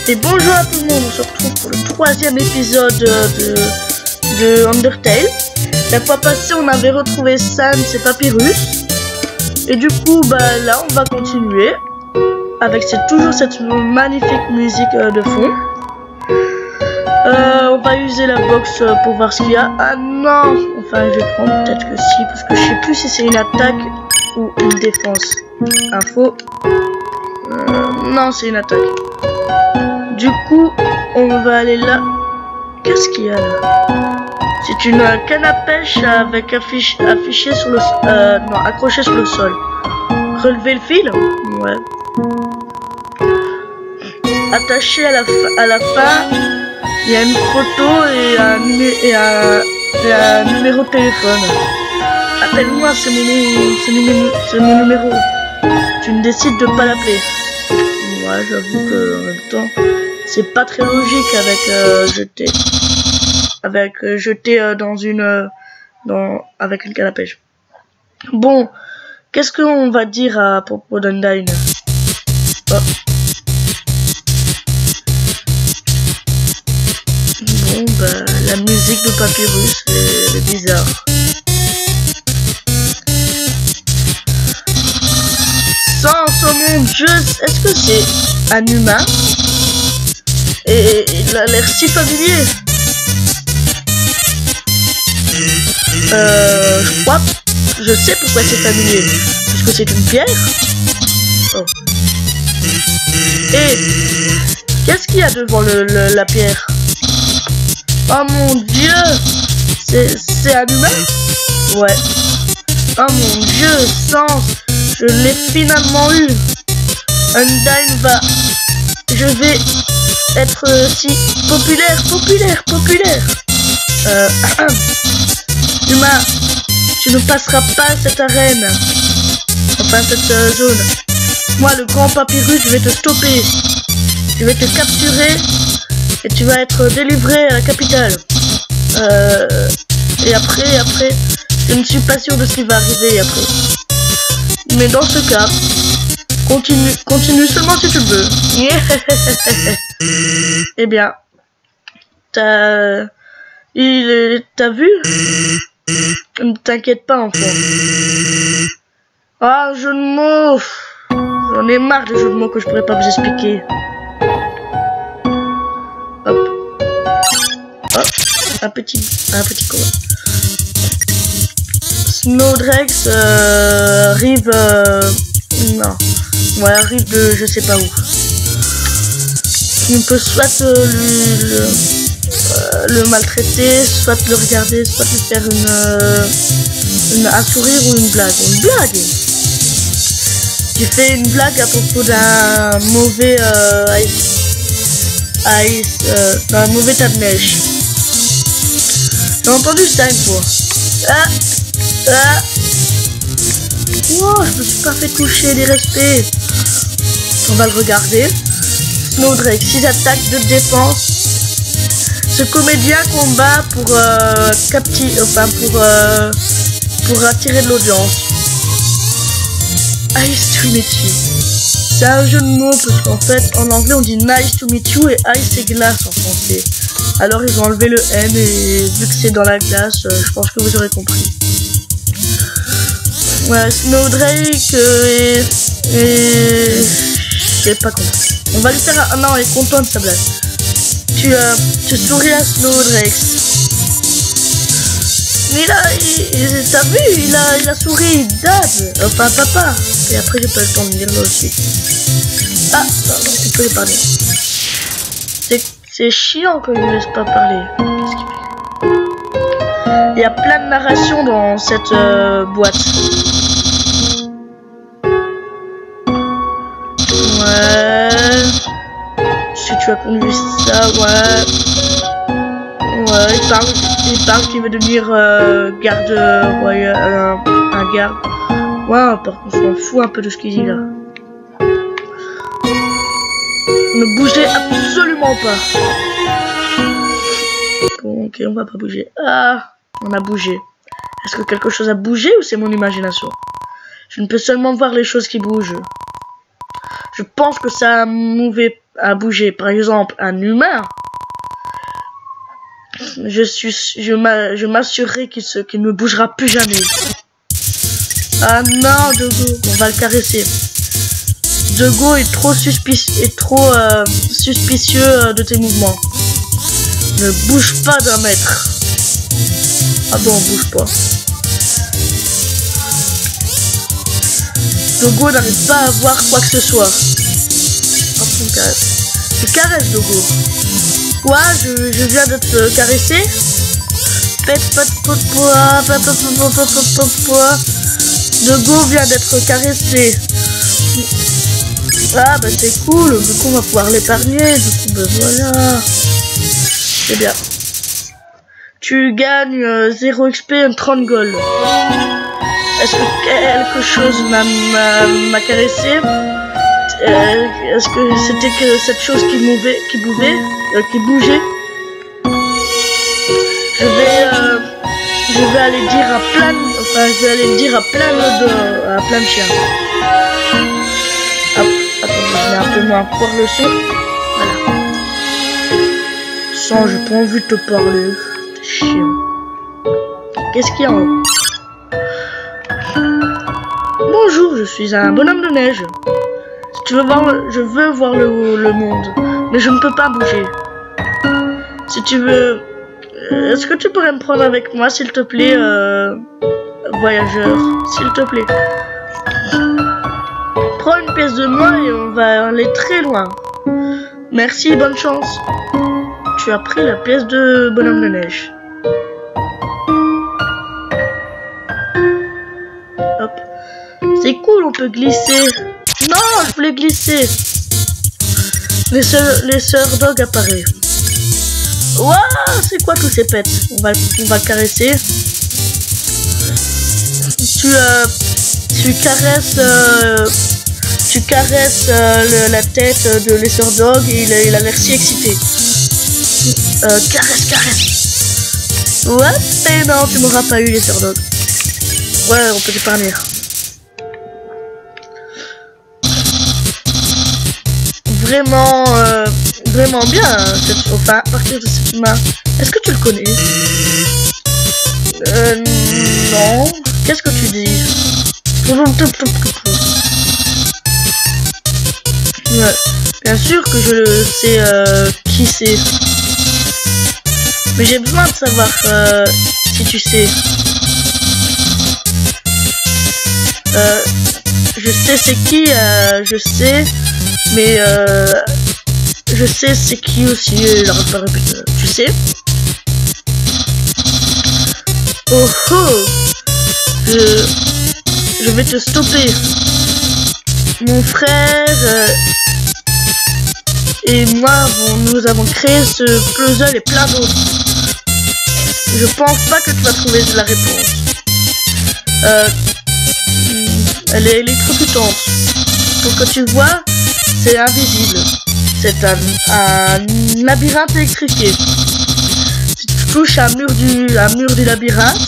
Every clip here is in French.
Et bonjour à tout le monde, on se retrouve pour le 3e épisode de Undertale. La fois passée on avait retrouvé Sans et Papyrus. Et du coup là on va continuer avec toujours cette magnifique musique de fond. On va user la box pour voir ce qu'il y a. Ah non, enfin je vais prendre peut-être que si, parce que je sais plus si c'est une attaque ou une défense. Info. Non, c'est une attaque. Du coup, on va aller là. Qu'est-ce qu'il y a là? C'est une canne à pêche avec affiché sur le non, accroché sur le sol. Relever le fil? Ouais. Attaché à la fin, il y a une photo et un numéro de téléphone. Appelle-moi, c'est mon numéro. Tu ne décides de pas l'appeler. Moi, j'avoue que en même temps, c'est pas très logique avec jeter avec une canne à pêche. Bon, qu'est-ce qu'on va dire à propos d'Undyne? Oh. Bon, la musique de Papyrus est bizarre. Sans au monde, est-ce que c'est un humain? Et il a l'air si familier. Je crois, je sais pourquoi c'est familier. Parce que c'est une pierre. Oh. Et qu'est-ce qu'il y a devant la pierre? Oh mon dieu, c'est un humain? Ouais. Oh mon dieu, Sans, je l'ai finalement eu. Undyne je vais être si populaire. Humain, tu ne passeras pas cette arène. Enfin cette zone. Moi, le grand Papyrus, je vais te stopper. Je vais te capturer. Et tu vas être délivré à la capitale. Et après, je ne suis pas sûr de ce qui va arriver après. Mais dans ce cas, continue seulement si tu le veux. Eh bien, t'as vu? Ne t'inquiète pas, enfant. Ah, jeu de mots. J'en ai marre de jeux de mots que je pourrais pas vous expliquer. Hop. Un petit combat. Snowdrex arrive de je sais pas où. On peut soit le maltraiter, soit le regarder, soit lui faire un sourire ou une blague. Une blague. J'ai fait une blague à propos d'un mauvais un mauvais tas de neige. J'ai entendu ça une fois. Wow, je me suis pas fait toucher, des respects. On va le regarder. Snowdrex, 6 attaques de défense. Ce comédien combat pour attirer de l'audience. Nice to meet you. C'est un jeu de mots parce qu'en fait en anglais on dit nice to meet you et ice c'est glace en français. Alors ils ont enlevé le N et vu que c'est dans la glace, je pense que vous aurez compris. Ouais, Snowdrex j'ai pas compris. On va lui faire un... non, il est content de sa blague. Tu souris à Snowdrex. Mais là, t'as vu, il a souri, Dad, enfin papa. Et après j'ai pas le temps de dire là aussi. Ah, pardon, tu peux lui parler. C'est chiant que je ne laisse pas parler. Qu'est-ce qu'il fait? Il y a plein de narration dans cette boîte. Ouais. Si tu as conduit ça, ouais. Ouais, il parle qu'il veut devenir garde royal, un garde. Ouais, par contre, on s'en fout un peu de ce qu'il dit là. Ne bougez absolument pas. Bon, ok, on va pas bouger. Ah, on a bougé. Est-ce que quelque chose a bougé ou c'est mon imagination? Je ne peux seulement voir les choses qui bougent. Je pense que ça a mouvé à bouger. Par exemple, un humain. Je m'assurerai qu'il ne bougera plus jamais. Ah non, Dogo, on va le caresser. Dogo est trop suspicieux de tes mouvements. Ne bouge pas d'un mètre. Ah bon, bouge pas. Dogo n'arrive pas à voir quoi que ce soit. Hop, on caresse. Tu caresses, Dogo. Quoi? Je viens de te caresser? Dogo vient d'être caressé. Ah bah c'est cool, du coup on va pouvoir l'épargner, du coup bah voilà. C'est bien. Tu gagnes 0 XP et 30 gold. Est-ce que quelque chose m'a caressé? Est-ce que c'était que cette chose qui bougeait? Je vais aller dire à plein de chiens. Hop, attends, je vais un peu moins voir le son. Voilà. Sans, j'ai pas envie de te parler. T'es chiant. Qu'est-ce qu'il y a en haut? Bonjour, je suis un bonhomme de neige. Si tu veux voir, je veux voir le monde, mais je ne peux pas bouger. Si tu veux, est-ce que tu pourrais me prendre avec moi, s'il te plaît, voyageur, s'il te plaît. Prends une pièce de moi et on va aller très loin. Merci, bonne chance. Tu as pris la pièce de bonhomme de neige. Hop. C'est cool, on peut glisser. Non, je voulais glisser. Les sœurs dog apparaissent. Waouh, c'est quoi tous ces pets? On va le caresser. Tu caresses la tête de l'essor dog et il a l'air si excité. Caresse. Ouais, mais non, tu m'auras pas eu l'essor dog. Ouais, on peut l'épargner. Vraiment bien, enfin, à partir de cette main. Est-ce que tu le connais? Non. Qu'est-ce que tu dis? Ouais. Bien sûr que je sais qui c'est. Mais j'ai besoin de savoir si tu sais. Je sais c'est qui, je sais. Mais je sais c'est qui aussi, tu sais. Oh oh, je vais te stopper. Mon frère et moi, nous avons créé ce puzzle et plein d'autres. Je pense pas que tu vas trouver la réponse. Elle est électrocutante. Pour que tu vois, c'est invisible. C'est un labyrinthe électrifié. Si tu touches un mur du labyrinthe,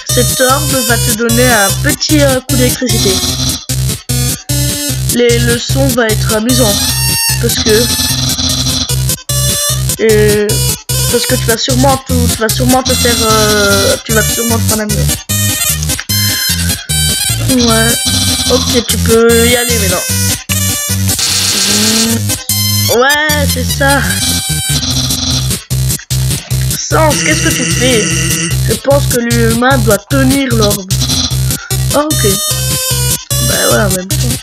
cette orbe va te donner un petit coup d'électricité. Le son va être amusant parce que tu vas sûrement te prendre un mur. Ouais. Ok, tu peux y aller maintenant. Ouais, c'est ça. Sans, qu'est-ce que tu fais? Je pense que l'humain doit tenir l'orbe. Oh, ok. Bah ouais, en même temps.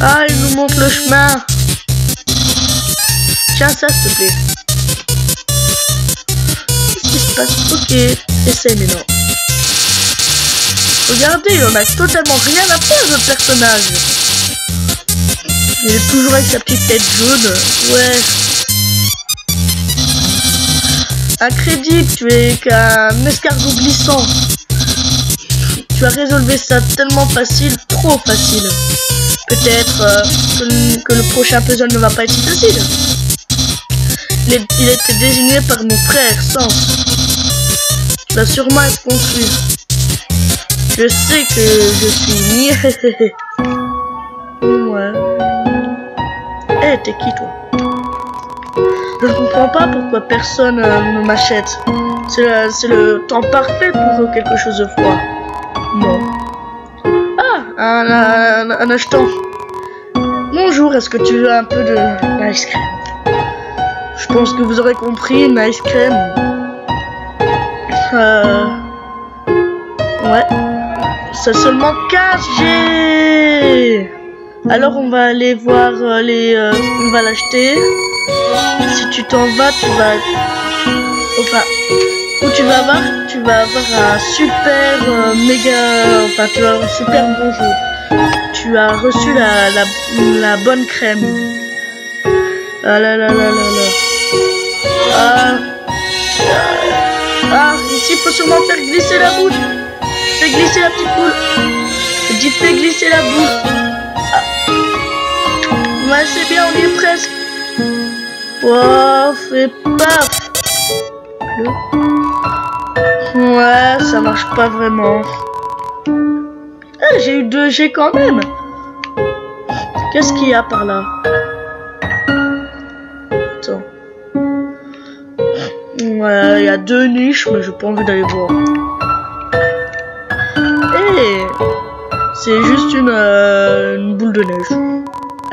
Ah, il nous montre le chemin. Tiens ça, s'il te plaît. Qu'est-ce qui se passe? Ok, essaye maintenant. Regardez, il en a totalement rien à faire, le personnage. Il est toujours avec sa petite tête jaune. Ouais. Incrédible, tu es qu'un escargot glissant. Tu as résolu ça tellement facile, trop facile. Peut-être que le prochain puzzle ne va pas être si facile. Il a été désigné par mon frère, Sens. Tu vas sûrement être confus. Je sais que je suis niais. Ouais. Hé, t'es qui toi? Je ne comprends pas pourquoi personne ne m'achète. C'est le temps parfait pour quelque chose de froid. Non. Ah, un achetant. Bonjour, est-ce que tu veux un peu de ice cream? Je pense que vous aurez compris, une ice cream. Ouais. C'est seulement 15 G. Alors on va aller voir on va l'acheter. Si tu t'en vas, tu vas... Enfin, où tu vas avoir un super méga... Enfin, tu vas avoir un super bonjour. Tu as reçu la bonne crème. Ah là là là là là. Ah, ici il faut sûrement faire glisser la boule. Fais glisser la petite boule. Je dis fais glisser la boule. Ah. Ouais, c'est bien, on y est presque. Wow, fais paf. Ouais, ça marche pas vraiment. Ah, j'ai eu 2 G quand même. Qu'est-ce qu'il y a par là? Attends. Ouais, il y a 2 niches, mais j'ai pas envie d'aller voir. Et c'est juste une boule de neige.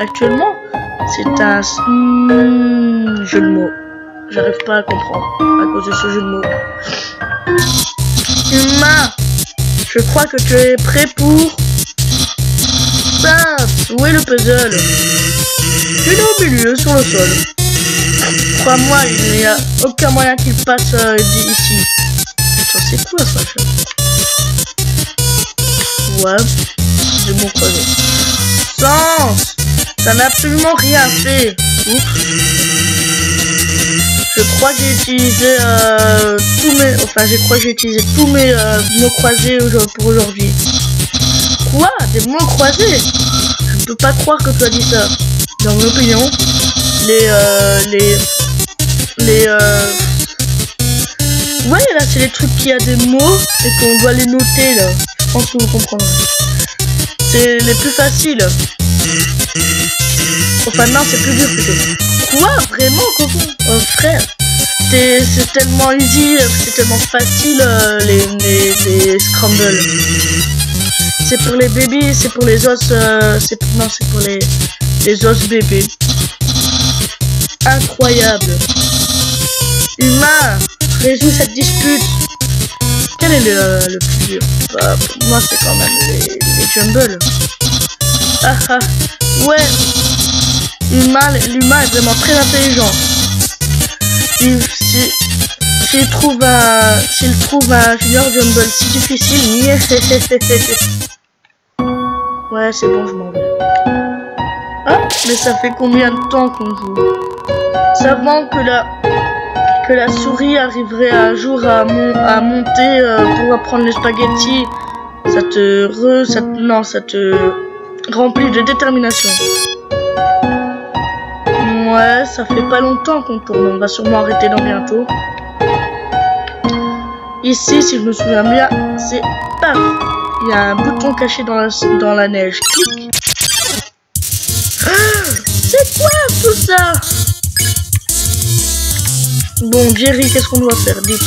Actuellement, c'est un jeu de mots. J'arrive pas à comprendre à cause de ce jeu de mots. Humain, je crois que tu es prêt pour ça. Où est le puzzle? Il est au milieu, sur le sol. Crois-moi, il n'y a aucun moyen qu'il passe ici. Attends, c'est quoi ça? Ouais, c'est mon projet. Sens, ça n'a absolument rien fait. Ouf. Je crois que j'ai utilisé tous mes mots croisés pour aujourd'hui. Quoi? Des mots croisés? Je ne peux pas croire que tu as dit ça. Dans mon opinion, ouais, là, c'est les trucs qui a des mots et qu'on doit les noter, là. Je pense que vous comprendrez. C'est les plus faciles. Enfin, non, c'est plus dur, plutôt. Quoi? Vraiment, Coco? Oh, frère. C'est tellement easy, c'est tellement facile, les scrambles. C'est pour les bébés, c'est pour les os, c'est pour les os bébés. Incroyable. Humain, résous cette dispute. Quel est le plus dur? Bah, pour moi, c'est quand même les jumbles. Ah ah, ouais. L'humain est vraiment très intelligent. S'il trouve un junior jumble si difficile, ouais, c'est bon, je m'en vais. Ah, mais ça fait combien de temps qu'on joue? Savant que la souris arriverait un jour à monter pour apprendre les spaghettis, ça te remplit de détermination. Ouais, ça fait pas longtemps qu'on tourne, on va sûrement arrêter dans bientôt. Ici, si je me souviens bien, c'est paf, il y a un bouton caché dans la neige. Clic. C'est quoi tout ça? Bon, Jerry, qu'est-ce qu'on doit faire? Dites.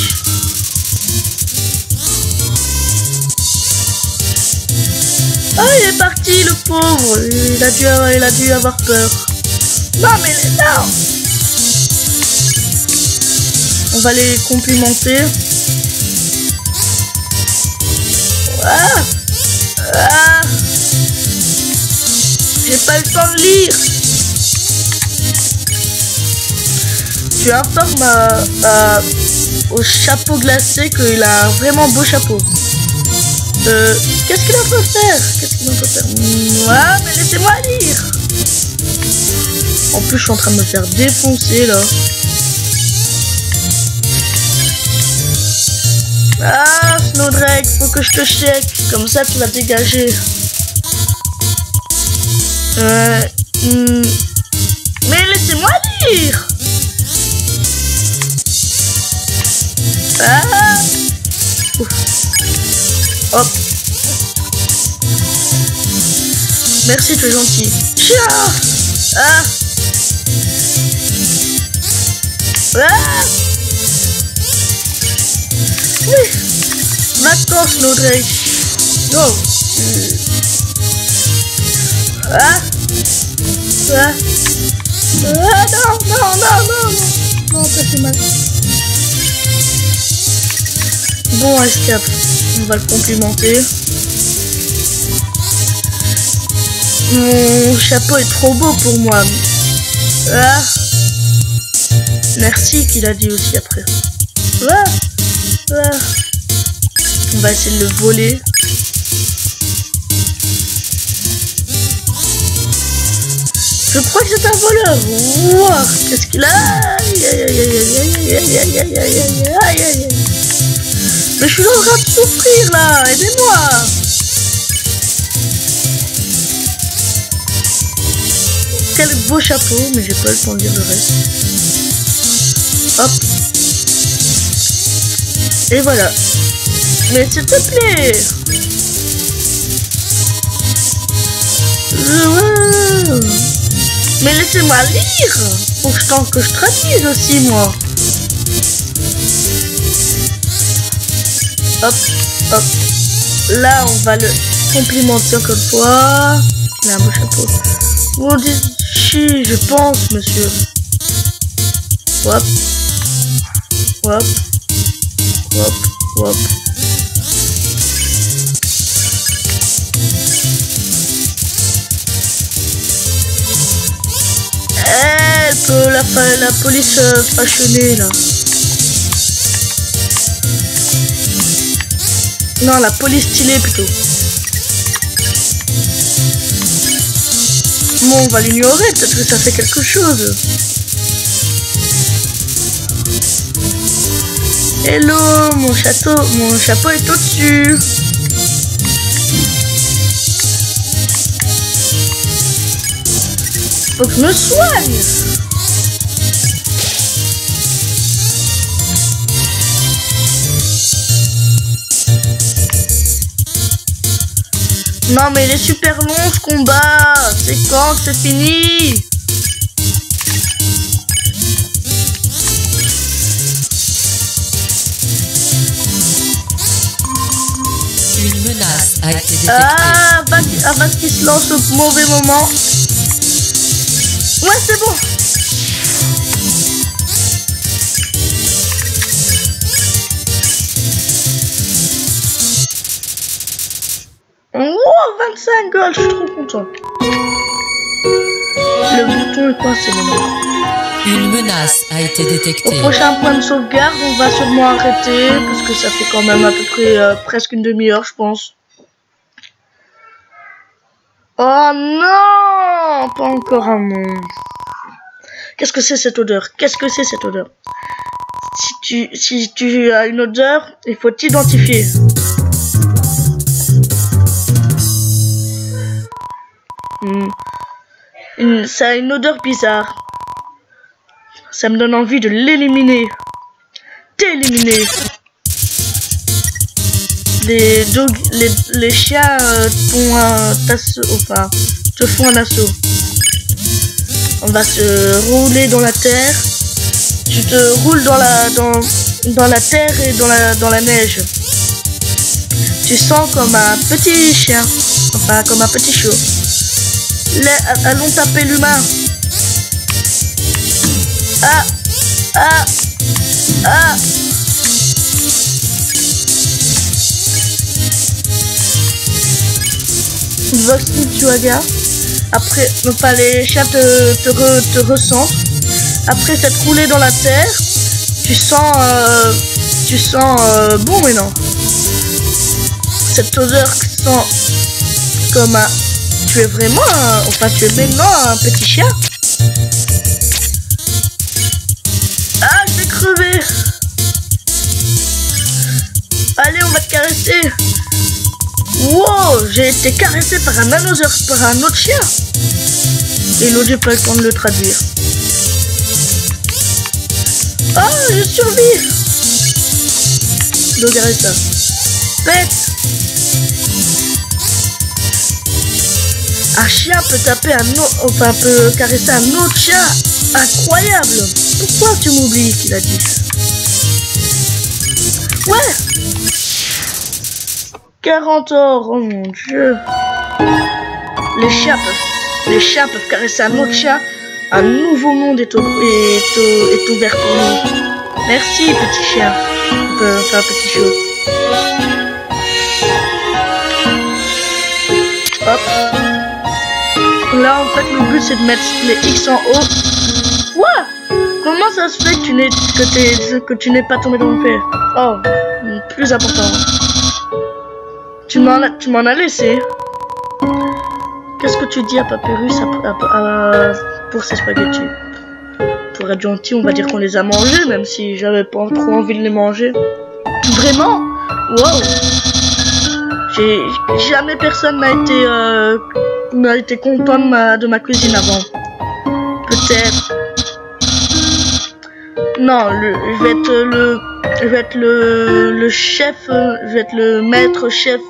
Oh, il est parti, le pauvre. Il a dû avoir peur. Non, mais non. On va les complimenter. Ah, ah. J'ai pas le temps de lire. Tu informes au chapeau glacé qu'il a un vraiment beau chapeau. Qu'est-ce qu'il en peut faire? Ouais, mais laissez-moi lire. En plus, je suis en train de me faire défoncer, là. Ah, Snowdrake, faut que je te check. Comme ça, tu vas dégager. Mais laissez-moi lire. Ah. Ouf. Hop. Merci, tu es gentil. Ah. Ah oui. Maintenant, Snowdrake. Oh. Ah. Ah. Ah non, non, non, non, non. Non, ça fait mal. Bon, escape. On va le complimenter. Mon chapeau est trop beau pour moi. Ah. Merci qu'il a dit aussi après. Ah. Ah. On va essayer de le voler. Je crois que c'est un voleur. Wow. Qu'est-ce qu'il a? Mais je suis en train de souffrir là. Aidez-moi. Quel beau chapeau, mais j'ai pas le temps de lire le reste. Hop. Et voilà. Mais s'il te plaît. Mais laissez-moi lire. Faut que je traduise aussi, moi. Hop, hop. Là, on va le complimenter encore une fois. Il a un beau chapeau. Vous dites, je pense, monsieur. Hop. Hop. Hop. Hop. La police fâchonnée là. Non, la police stylée plutôt. Bon, on va l'ignorer, peut-être que ça fait quelque chose. Hello, mon chapeau est au-dessus. Faut que je me soigne. Non mais il est super long ce combat. C'est quand que c'est fini? Une menace a été détectée. Ah, avant qu'il se lance au mauvais moment. Ouais, c'est bon. Oh, 25 gold, je suis trop content. Le bouton est coincé maintenant. Une menace a été détectée. Au prochain point de sauvegarde, on va sûrement arrêter parce que ça fait quand même à peu près presque une demi-heure, je pense. Oh non, pas encore un nom. Qu'est-ce que c'est cette odeur? Qu'est-ce que c'est cette odeur? Si tu as une odeur, il faut t'identifier. Ça a une odeur bizarre. Ça me donne envie de l'éliminer. T'éliminer. Les chiens te font un assaut. On va se rouler dans la terre. Tu te roules dans la terre et dans la neige. Tu sens comme un petit chien. Enfin, comme un petit chiot. Allons taper l'humain. Ah. Ah. Ah. Vox Tuaga. Après, enfin, les chiens te ressentent. Après s'être roulé dans la terre, tu sens bon, mais non. Cette odeur sent comme un. Tu es vraiment tu es maintenant un petit chien. Ah, je vais crever. Allez, on va te caresser. Wow, j'ai été caressé par un autre chien. Et l'autre, j'ai pas le temps de le traduire. Oh, je survis. Regardez ça. Pète. Un chien peut taper peut caresser un autre chien Incroyable. Pourquoi tu m'oublies, qu'il a dit. Ouais. 40 or, oh mon dieu. Les chiens peuvent caresser un autre chien. Un nouveau monde est ouvert pour nous. Merci, petit chien. Enfin, petit chiot. Hop. Là, en fait, le but, c'est de mettre les X en haut. What? Comment ça se fait que tu n'es pas tombé dans le pied? Oh, plus important. Tu m'en as laissé. Qu'est-ce que tu dis à Papyrus pour ces spaghettis? Pour être gentil, on va dire qu'on les a mangés, même si j'avais pas trop envie de les manger. Vraiment? Wow! Jamais personne n'a été content de ma cuisine avant. Peut-être. Non, je vais être le chef, je vais être le maître chef,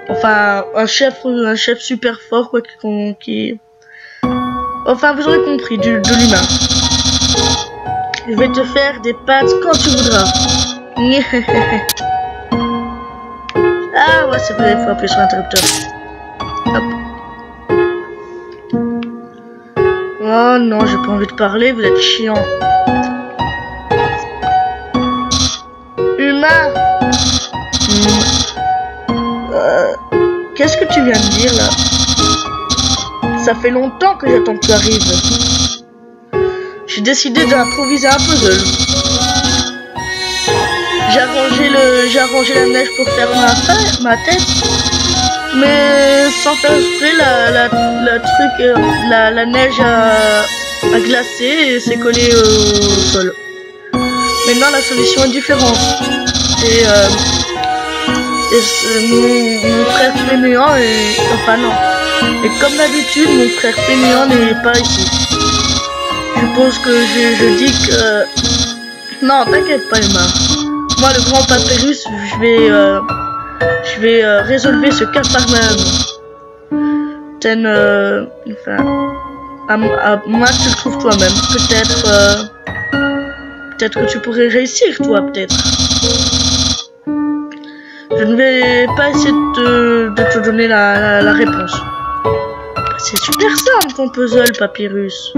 enfin un chef super fort quoi, enfin vous aurez compris, de l'humain. Je vais te faire des pâtes quand tu voudras. Ah ouais, c'est vrai, il faut appuyer sur l'interrupteur. Hop. Oh non, j'ai pas envie de parler, vous êtes chiant. Humain. Qu'est-ce que tu viens de dire là? Ça fait longtemps que j'attends que tu arrives. J'ai décidé d'improviser un puzzle. J'ai arrangé la neige pour faire ma tête. Mais sans faire exprès, la neige a glacé et s'est collée au sol. Maintenant, la solution est différente. Et mon frère fainéant est... Enfin non. Et comme d'habitude, mon frère fainéant n'est pas ici. Je suppose que je dis que... Non, t'inquiète pas, Emma. Moi, le grand Papyrus, je vais résolver ce cas par même. Enfin, à moi, tu le trouves toi-même. Peut-être que tu pourrais réussir, toi, peut-être. Je ne vais pas essayer de te donner la réponse. C'est super simple, ton puzzle, Papyrus.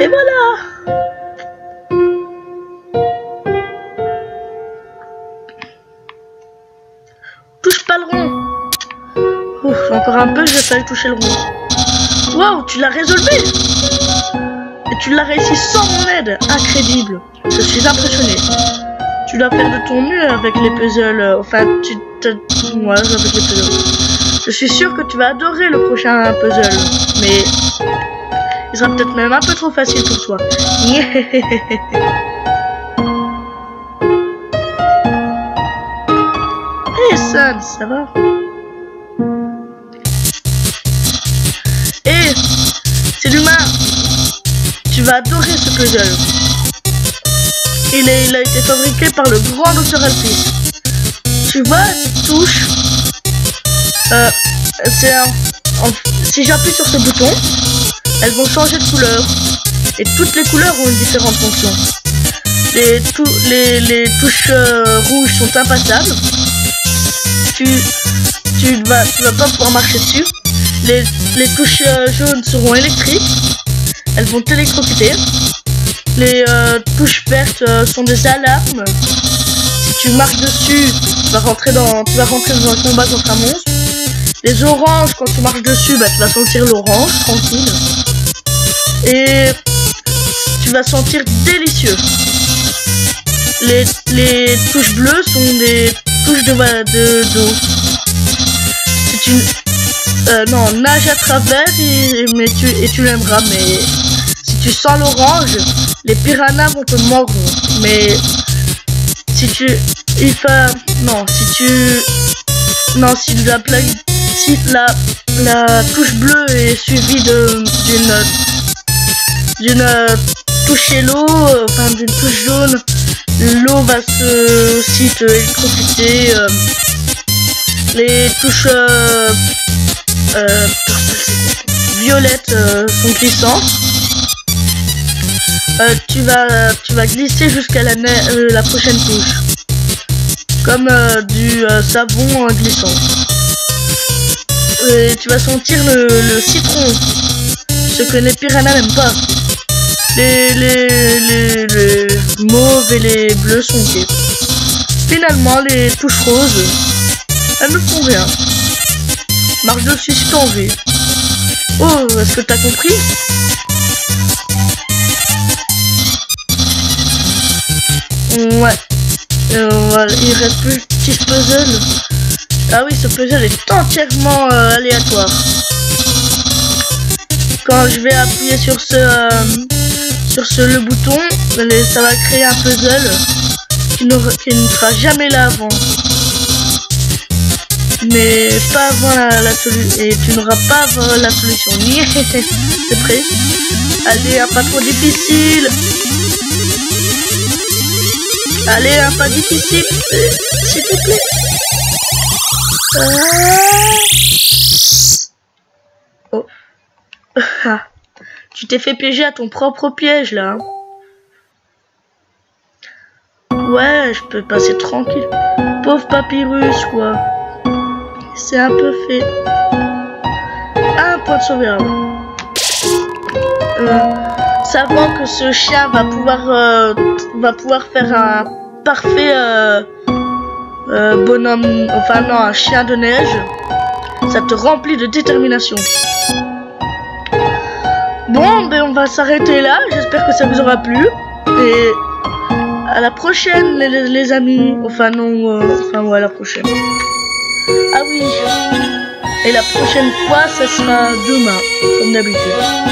Et voilà. Touche pas le rond. Ouf, encore un peu, j'ai failli toucher le rond. Waouh, tu l'as résolu. Et tu l'as réussi sans mon aide. Incroyable. Je suis impressionné. Tu dois faire de ton mieux avec les puzzles. Enfin, ouais, avec les puzzles. Je suis sûr que tu vas adorer le prochain puzzle. Mais... il sera peut-être même un peu trop facile pour toi. Hey Sun, ça va? Hey, c'est l'humain. Tu vas adorer ce puzzle. Il a été fabriqué par le grand Dr Alphys. Tu vois, touche. Si j'appuie sur ce bouton, elles vont changer de couleur. Et toutes les couleurs ont une différente fonction. Les touches rouges sont impassables. Tu vas pas pouvoir marcher dessus. Les touches jaunes seront électriques. Elles vont t'électrocuter. Les touches vertes sont des alarmes. Si tu marches dessus, tu vas rentrer dans un combat contre un monstre. Les oranges, quand tu marches dessus, tu vas sentir l'orange, tranquille. Et tu vas sentir délicieux. Les touches bleues sont des touches d'eau. Si tu nage à travers et tu l'aimeras, mais si tu sens l'orange, les piranhas vont te mordre. Mais si la touche bleue est suivie d'une touche yellow, enfin d'une touche jaune, l'eau va aussi te électrocuter. les touches violettes sont glissantes. Tu vas glisser jusqu'à la prochaine touche. Comme du savon glissant. Et tu vas sentir le citron. Ce que les piranhas n'aiment pas. Les mauves et les bleus sont ok. Finalement, les touches roses, elles ne font rien. Marche dessus si t'as envie. Oh, est-ce que t'as compris? Ouais. Voilà, il reste plus le petit puzzle. Ah oui, ce puzzle est entièrement aléatoire. Quand je vais appuyer sur le bouton, ça va créer un puzzle qui ne sera jamais là avant. Mais pas avant la solution. Et tu n'auras pas avant la solution. C'est prêt? Allez, un pas trop difficile. Allez, un pas difficile. S'il te plaît. Oh. Tu t'es fait piéger à ton propre piège là. Ouais, je peux passer tranquille. Pauvre papyrus quoi. C'est un peu fait. Un point de sauvegarde. Savant que ce chien va pouvoir faire un parfait bonhomme, enfin non, un chien de neige, ça te remplit de détermination. Bon, ben on va s'arrêter là. J'espère que ça vous aura plu et à la prochaine les amis. Enfin non, enfin ouais, à la prochaine. Ah oui. Et la prochaine fois, ça sera demain, comme d'habitude.